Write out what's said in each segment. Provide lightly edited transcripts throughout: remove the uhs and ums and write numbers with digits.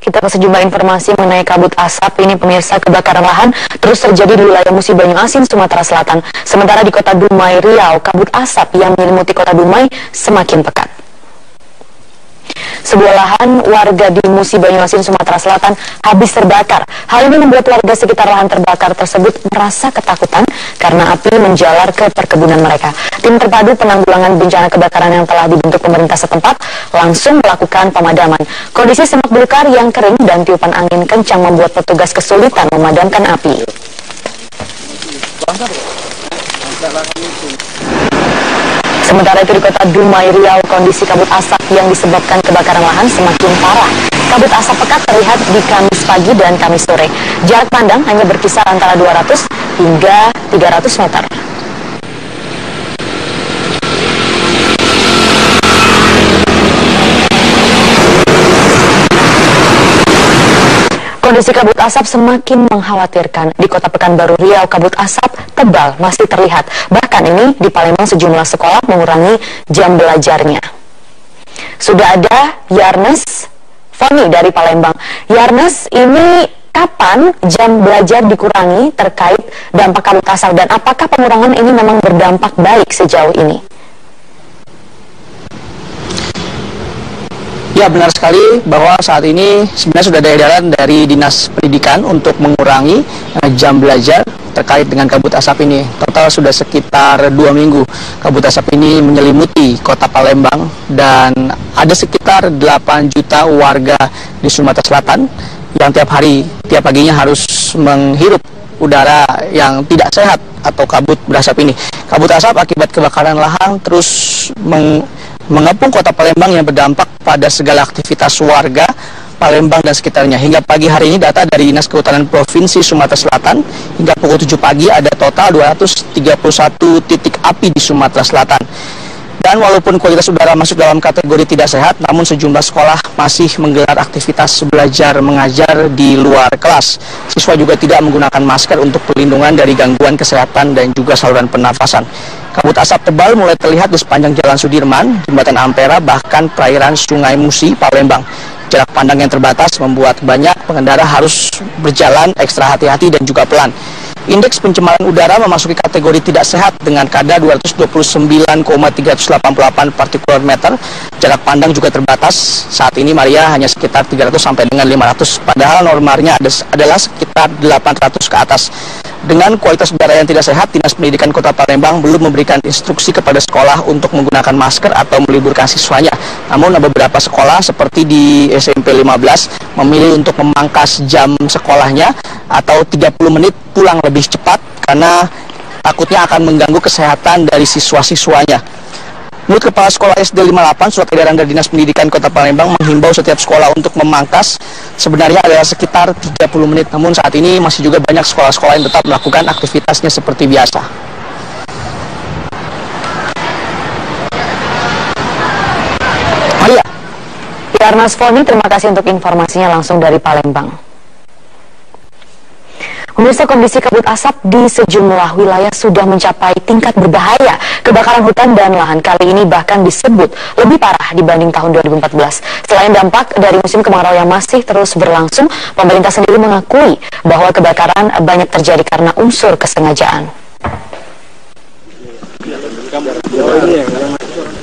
Kita ke sejumlah informasi mengenai kabut asap ini, pemirsa. Kebakaran lahan terus terjadi di wilayah Musi Banyuasin, Sumatera Selatan. Sementara di kota Dumai, Riau, kabut asap yang menyelimuti kota Dumai semakin pekat. Sebuah lahan warga di Musi Banyuasin, Sumatera Selatan habis terbakar. Hal ini membuat warga sekitar lahan terbakar tersebut merasa ketakutan karena api menjalar ke perkebunan mereka. Tim terpadu penanggulangan bencana kebakaran yang telah dibentuk pemerintah setempat langsung melakukan pemadaman. Kondisi semak belukar yang kering dan tiupan angin kencang membuat petugas kesulitan memadamkan api. Sementara itu di kota Dumai, Riau, kondisi kabut asap yang disebabkan kebakaran lahan semakin parah. Kabut asap pekat terlihat di Kamis pagi dan Kamis sore. Jarak pandang hanya berkisar antara 200 hingga 300 meter. Kondisi kabut asap semakin mengkhawatirkan. Di kota Pekanbaru, Riau, kabut asap tebal masih terlihat. Bahkan ini di Palembang sejumlah sekolah mengurangi jam belajarnya. Sudah ada Yarnes Foni dari Palembang. Yarnes, ini kapan jam belajar dikurangi terkait dampak kabut asap dan apakah pengurangan ini memang berdampak baik sejauh ini? Ya, benar sekali bahwa saat ini sebenarnya sudah ada edaran dari Dinas Pendidikan untuk mengurangi jam belajar terkait dengan kabut asap ini. Total sudah sekitar 2 minggu kabut asap ini menyelimuti kota Palembang dan ada sekitar 8 juta warga di Sumatera Selatan yang tiap paginya harus menghirup udara yang tidak sehat atau kabut berasap ini. Kabut asap akibat kebakaran lahan terus mengepung kota Palembang yang berdampak pada segala aktivitas warga Palembang dan sekitarnya. Hingga pagi hari ini data dari Dinas Kehutanan Provinsi Sumatera Selatan, hingga pukul 7 pagi ada total 231 titik api di Sumatera Selatan. Dan walaupun kualitas udara masuk dalam kategori tidak sehat, namun sejumlah sekolah masih menggelar aktivitas belajar mengajar di luar kelas. Siswa juga tidak menggunakan masker untuk perlindungan dari gangguan kesehatan dan juga saluran pernafasan. Kabut asap tebal mulai terlihat di sepanjang Jalan Sudirman, Jembatan Ampera, bahkan perairan Sungai Musi, Palembang. Jarak pandang yang terbatas membuat banyak pengendara harus berjalan ekstra hati-hati dan juga pelan. Indeks pencemaran udara memasuki kategori tidak sehat dengan kadar 229,388 partikular meter. Jarak pandang juga terbatas. Saat ini Maria hanya sekitar 300 sampai dengan 500, padahal normalnya adalah sekitar 800 ke atas. Dengan kualitas udara yang tidak sehat, Dinas Pendidikan Kota Palembang belum memberikan instruksi kepada sekolah untuk menggunakan masker atau meliburkan siswanya. Namun beberapa sekolah seperti di SMP 15 memilih untuk memangkas jam sekolahnya atau 30 menit pulang lebih cepat karena takutnya akan mengganggu kesehatan dari siswa-siswanya. Menurut Kepala Sekolah SD 58, surat edaran dari Dinas Pendidikan Kota Palembang menghimbau setiap sekolah untuk memangkas sebenarnya adalah sekitar 30 menit. Namun saat ini masih juga banyak sekolah-sekolah yang tetap melakukan aktivitasnya seperti biasa. Maria. Yarnas Foni, terima kasih untuk informasinya langsung dari Palembang. Pemirsa, kondisi kabut asap di sejumlah wilayah sudah mencapai tingkat berbahaya. Kebakaran hutan dan lahan kali ini bahkan disebut lebih parah dibanding tahun 2014. Selain dampak dari musim kemarau yang masih terus berlangsung, pemerintah sendiri mengakui bahwa kebakaran banyak terjadi karena unsur kesengajaan.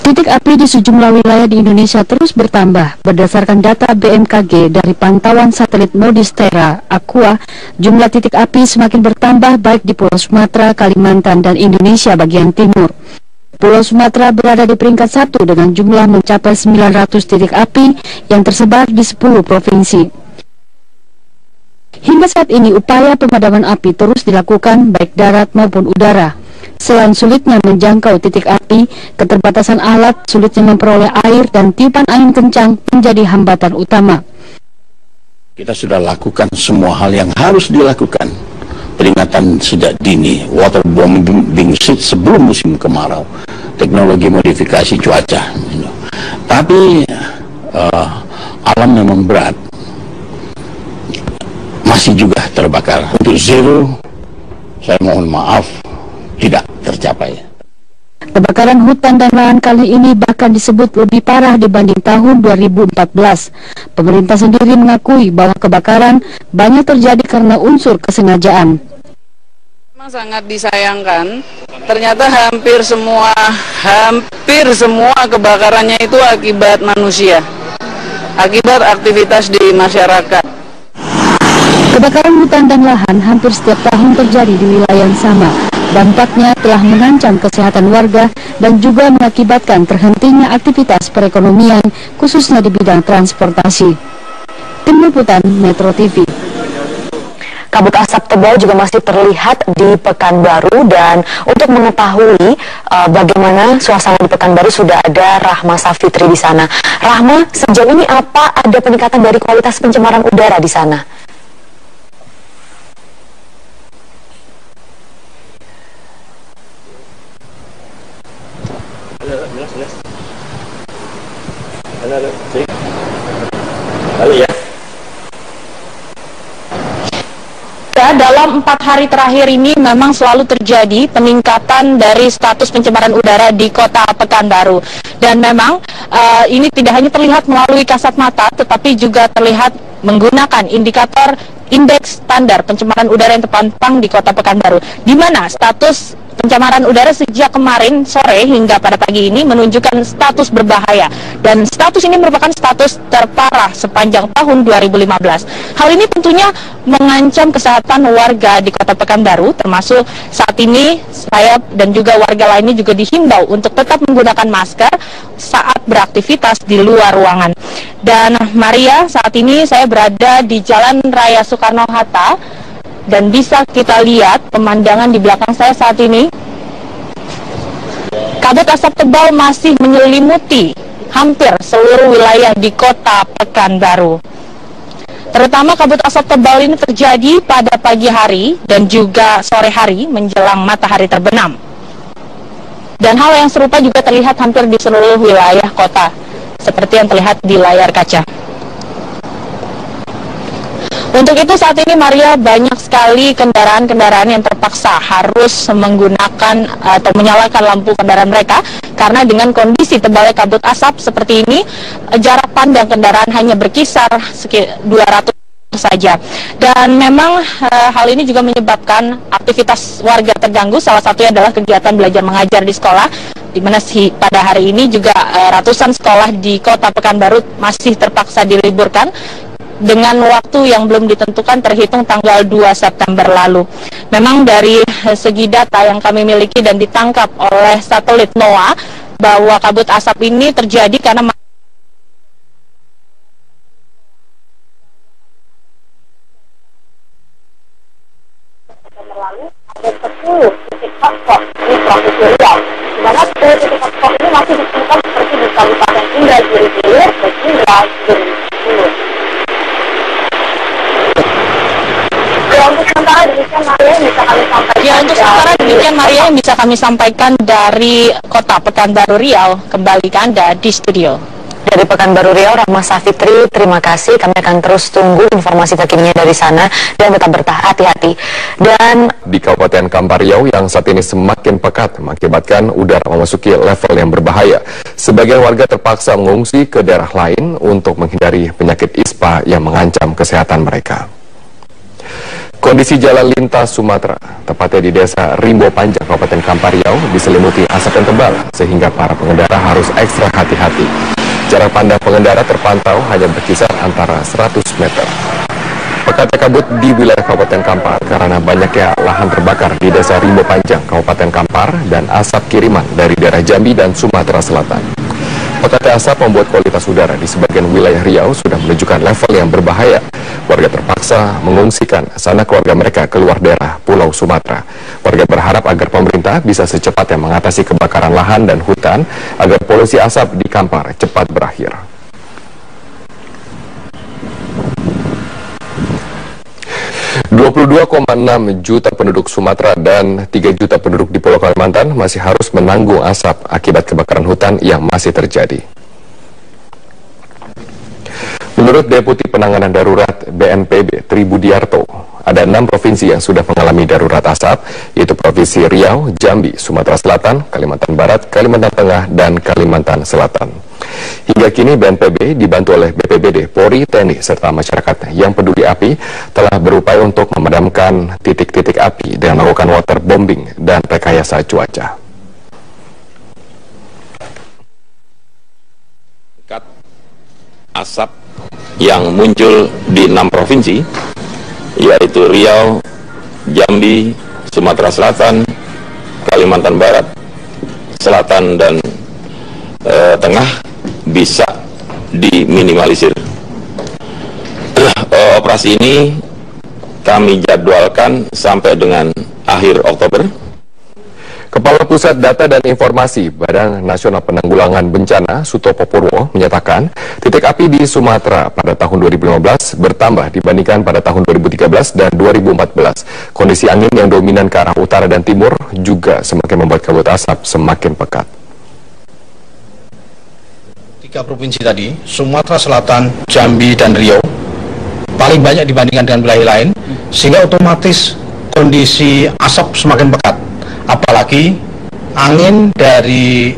Titik api di sejumlah wilayah di Indonesia terus bertambah. Berdasarkan data BMKG dari pantauan satelit Modis-Terra Aqua, jumlah titik api semakin bertambah baik di Pulau Sumatera, Kalimantan, dan Indonesia bagian timur. Pulau Sumatera berada di peringkat 1 dengan jumlah mencapai 900 titik api yang tersebar di 10 provinsi. Hingga saat ini upaya pemadaman api terus dilakukan baik darat maupun udara. Selain sulitnya menjangkau titik api, keterbatasan alat, sulitnya memperoleh air, dan tiupan angin kencang menjadi hambatan utama. Kita sudah lakukan semua hal yang harus dilakukan. Peringatan sejak dini, waterbombing sebelum musim kemarau, teknologi modifikasi cuaca. Tapi alam memang berat. Masih juga terbakar. Untuk zero, saya mohon maaf, tidak tercapai. Kebakaran hutan dan lahan kali ini bahkan disebut lebih parah dibanding tahun 2014. Pemerintah sendiri mengakui bahwa kebakaran banyak terjadi karena unsur kesengajaan. Memang sangat disayangkan, ternyata hampir semua kebakarannya itu akibat manusia, akibat aktivitas di masyarakat. Kebakaran hutan dan lahan hampir setiap tahun terjadi di wilayah yang sama. Dampaknya telah mengancam kesehatan warga dan juga mengakibatkan terhentinya aktivitas perekonomian, khususnya di bidang transportasi. Tim Liputan Metro TV. Kabut asap tebal juga masih terlihat di Pekanbaru, dan untuk mengetahui bagaimana suasana di Pekanbaru sudah ada Rahma Safitri di sana. Rahma, sejauh ini apa ada peningkatan dari kualitas pencemaran udara di sana? Dalam 4 hari terakhir ini memang selalu terjadi peningkatan dari status pencemaran udara di kota Pekanbaru, dan memang ini tidak hanya terlihat melalui kasat mata tetapi juga terlihat menggunakan indikator indeks standar pencemaran udara yang terpampang di kota Pekanbaru, di mana status pencemaran udara sejak kemarin sore hingga pada pagi ini menunjukkan status berbahaya, dan status ini merupakan status terparah sepanjang tahun 2015. Hal ini tentunya mengancam kesehatan warga di kota Pekanbaru, termasuk saat ini saya dan juga warga lainnya juga dihimbau untuk tetap menggunakan masker saat beraktivitas di luar ruangan. Dan Maria, saat ini saya berada di Jalan Raya Soekarno-Hatta, dan bisa kita lihat pemandangan di belakang saya saat ini. Kabut asap tebal masih menyelimuti hampir seluruh wilayah di kota Pekanbaru. Terutama kabut asap tebal ini terjadi pada pagi hari dan juga sore hari menjelang matahari terbenam. Dan hal yang serupa juga terlihat hampir di seluruh wilayah kota, seperti yang terlihat di layar kaca. Untuk itu saat ini Maria, banyak sekali kendaraan-kendaraan yang terpaksa harus menggunakan atau menyalakan lampu kendaraan mereka, karena dengan kondisi tebalnya kabut asap seperti ini, jarak pandang kendaraan hanya berkisar 200 saja. Dan memang hal ini juga menyebabkan aktivitas warga terganggu, salah satunya adalah kegiatan belajar mengajar di sekolah, di mana pada hari ini juga ratusan sekolah di kota Pekanbaru masih terpaksa diliburkan dengan waktu yang belum ditentukan terhitung tanggal 2 September lalu. Memang dari segi data yang kami miliki dan ditangkap oleh satelit NOAA, bahwa kabut asap ini terjadi karena lalu ada 10 titik hotspot di Provinsi Riau, di mana 10 titik hotspot ini masih ditemukan seperti di Kabupaten Indragiri Hilir dan Indragiri Hilir. Untuk sementara demikian Maria yang bisa kami sampaikan dari kota Pekanbaru Riau. Kembali ke Anda di studio. Dari Pekanbaru Riau, Rahma Safitri, terima kasih. Kami akan terus tunggu informasi terkininya dari sana dan tetap hati-hati. Dan di Kabupaten Kampar Riau yang saat ini semakin pekat mengakibatkan udara memasuki level yang berbahaya. Sebagian warga terpaksa mengungsi ke daerah lain untuk menghindari penyakit ispa yang mengancam kesehatan mereka. Kondisi jalan lintas Sumatera, tepatnya di desa Rimbo Panjang, Kabupaten Kampar Riau, diselimuti asap yang tebal sehingga para pengendara harus ekstra hati-hati. Jarak pandang pengendara terpantau hanya berkisar antara 100 meter. Pekatnya kabut di wilayah Kabupaten Kampar karena banyaknya lahan terbakar di desa Rimbo Panjang, Kabupaten Kampar, dan asap kiriman dari daerah Jambi dan Sumatera Selatan. Pekatnya asap membuat kualitas udara di sebagian wilayah Riau sudah menunjukkan level yang berbahaya. Warga terpaksa mengungsikan sanak keluarga mereka keluar daerah Pulau Sumatera. Warga berharap agar pemerintah bisa secepatnya mengatasi kebakaran lahan dan hutan agar polusi asap di Kampar cepat berakhir. ...22,6 juta penduduk Sumatera dan 3 juta penduduk di Pulau Kalimantan masih harus menanggung asap akibat kebakaran hutan yang masih terjadi. Menurut Deputi Penanganan Darurat BNPB Tri Budiarto, ada 6 provinsi yang sudah mengalami darurat asap, yaitu Provinsi Riau, Jambi, Sumatera Selatan, Kalimantan Barat, Kalimantan Tengah, dan Kalimantan Selatan. Hingga kini BNPB dibantu oleh BPBD, Polri, TNI, serta masyarakat yang peduli api telah berupaya untuk memadamkan titik-titik api dengan melakukan waterbombing dan rekayasa cuaca. Asap yang muncul di 6 provinsi, yaitu Riau, Jambi, Sumatera Selatan, Kalimantan Barat, Selatan, dan Tengah bisa diminimalisir. Operasi ini kami jadwalkan sampai dengan akhir Oktober. Kepala Pusat Data dan Informasi Badan Nasional Penanggulangan Bencana Sutopo Purwo menyatakan titik api di Sumatera pada tahun 2015 bertambah dibandingkan pada tahun 2013 dan 2014. Kondisi angin yang dominan ke arah utara dan timur juga semakin membuat kabut asap semakin pekat. 3 provinsi tadi, Sumatera Selatan, Jambi, dan Riau, paling banyak dibandingkan dengan wilayah lain, sehingga otomatis kondisi asap semakin pekat. Apalagi angin dari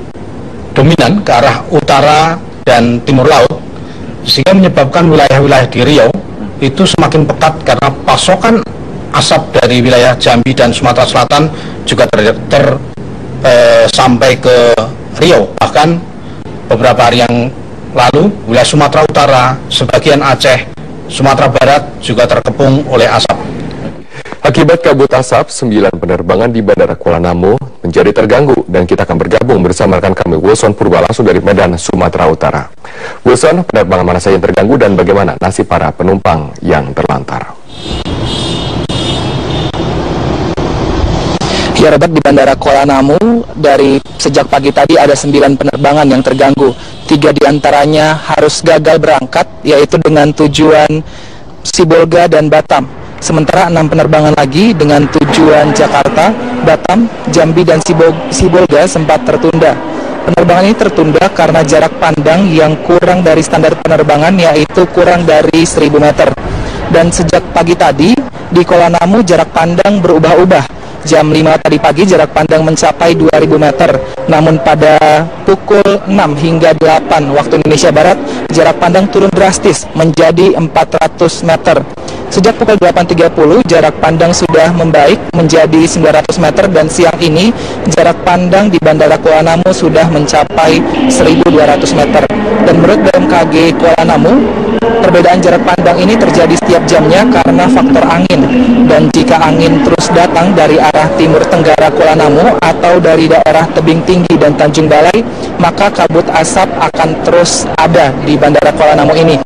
dominan ke arah utara dan timur laut, sehingga menyebabkan wilayah-wilayah di Riau itu semakin pekat karena pasokan asap dari wilayah Jambi dan Sumatera Selatan juga sampai ke Riau. Bahkan beberapa hari yang lalu, wilayah Sumatera Utara, sebagian Aceh, Sumatera Barat juga terkepung oleh asap. Akibat kabut asap, 9 penerbangan di Bandara Kuala Namu menjadi terganggu, dan kita akan bergabung bersama rekan kami Wilson Purba langsung dari Medan, Sumatera Utara. Wilson, penerbangan mana saja yang terganggu dan bagaimana nasib para penumpang yang terlantar? Ya, Robert, di Bandara Kuala Namu dari sejak pagi tadi ada 9 penerbangan yang terganggu. 3 diantaranya harus gagal berangkat, yaitu dengan tujuan Sibolga dan Batam. Sementara 6 penerbangan lagi dengan tujuan Jakarta, Batam, Jambi, dan Sibolga sempat tertunda. Penerbangan ini tertunda karena jarak pandang yang kurang dari standar penerbangan, yaitu kurang dari 1000 meter. Dan sejak pagi tadi di Kuala Namu jarak pandang berubah-ubah. Jam 5 tadi pagi jarak pandang mencapai 2000 meter, namun pada pukul 6 hingga 8 waktu Indonesia Barat, jarak pandang turun drastis menjadi 400 meter. Sejak pukul 8.30, jarak pandang sudah membaik menjadi 900 meter, dan siang ini jarak pandang di Bandara Kuala Namu sudah mencapai 1200 meter. Dan menurut BMKG Kuala Namu, perbedaan jarak pandang ini terjadi setiap jamnya karena faktor angin. Dan jika angin terus datang dari arah timur tenggara Kuala Namu atau dari daerah tebing tinggi dan Tanjung Balai, maka kabut asap akan terus ada di Bandara Kuala Namu ini.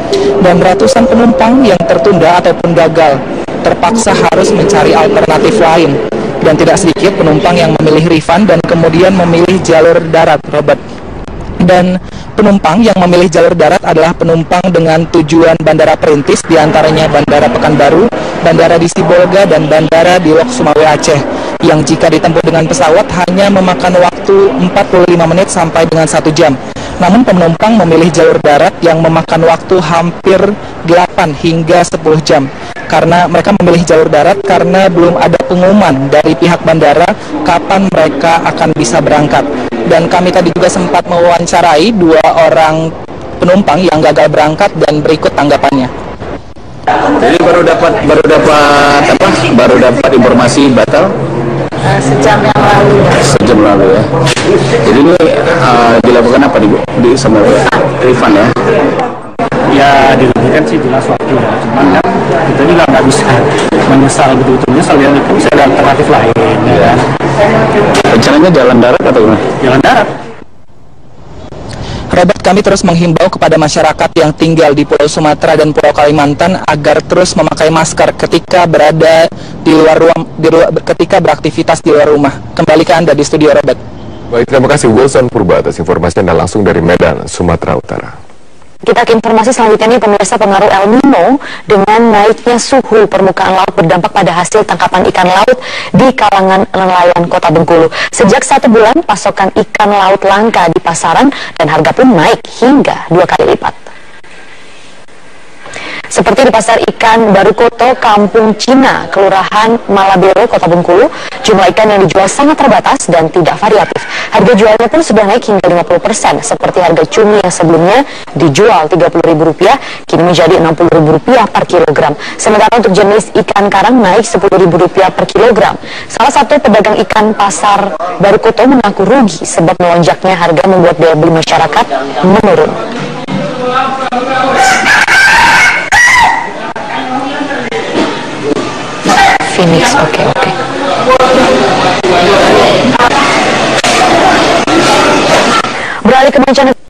Dan ratusan penumpang yang tertunda ataupun gagal terpaksa harus mencari alternatif lain. Dan tidak sedikit penumpang yang memilih refund dan kemudian memilih jalur darat, Robert. Dan penumpang yang memilih jalur darat adalah penumpang dengan tujuan Bandara Perintis, diantaranya Bandara Pekanbaru, Bandara di Sibolga, dan Bandara di Lok Sumawe Aceh, yang jika ditempuh dengan pesawat hanya memakan waktu 45 menit sampai dengan 1 jam. Namun penumpang memilih jalur darat yang memakan waktu hampir 8 hingga 10 jam. Karena mereka memilih jalur darat karena belum ada pengumuman dari pihak bandara kapan mereka akan bisa berangkat. Dan kami tadi juga sempat mewawancarai 2 orang penumpang yang gagal berangkat dan berikut tanggapannya. Jadi baru dapat informasi batal? Sejam yang lalu. Sejam lalu ya. Jadi ini dilakukan apa di sama refund ya? Ya dirugikan sih jelas waktu ya. Cuman kan kita juga nggak bisa menyesal betul-betul menyesal, ya itu bisa ada alternatif lain ya kan. Rencananya jalan darat atau gimana? Jalan darat. Robert, kami terus menghimbau kepada masyarakat yang tinggal di Pulau Sumatera dan Pulau Kalimantan agar terus memakai masker ketika berada di luar ruang, ketika beraktivitas di luar rumah. Kembali ke Anda di studio, Robert. Baik, terima kasih Wilson Purba atas informasi Anda langsung dari Medan, Sumatera Utara. Kita ke informasi selanjutnya nih, pemirsa. Pengaruh El Nino dengan naiknya suhu permukaan laut berdampak pada hasil tangkapan ikan laut di kalangan nelayan Kota Bengkulu. Sejak 1 bulan, pasokan ikan laut langka di pasaran dan harga pun naik hingga 2 kali lipat. Seperti di pasar ikan Barukoto, Kampung Cina, Kelurahan Malabero, Kota Bengkulu, jumlah ikan yang dijual sangat terbatas dan tidak variatif. Harga jualnya pun sudah naik hingga 50%, seperti harga cumi yang sebelumnya dijual Rp30.000, kini menjadi Rp60.000 per kilogram. Sementara untuk jenis ikan karang naik Rp10.000 per kilogram. Salah satu pedagang ikan pasar Barukoto mengaku rugi sebab melonjaknya harga membuat daya beli masyarakat menurun. Phoenix, oke. Beralih ke mancanegara.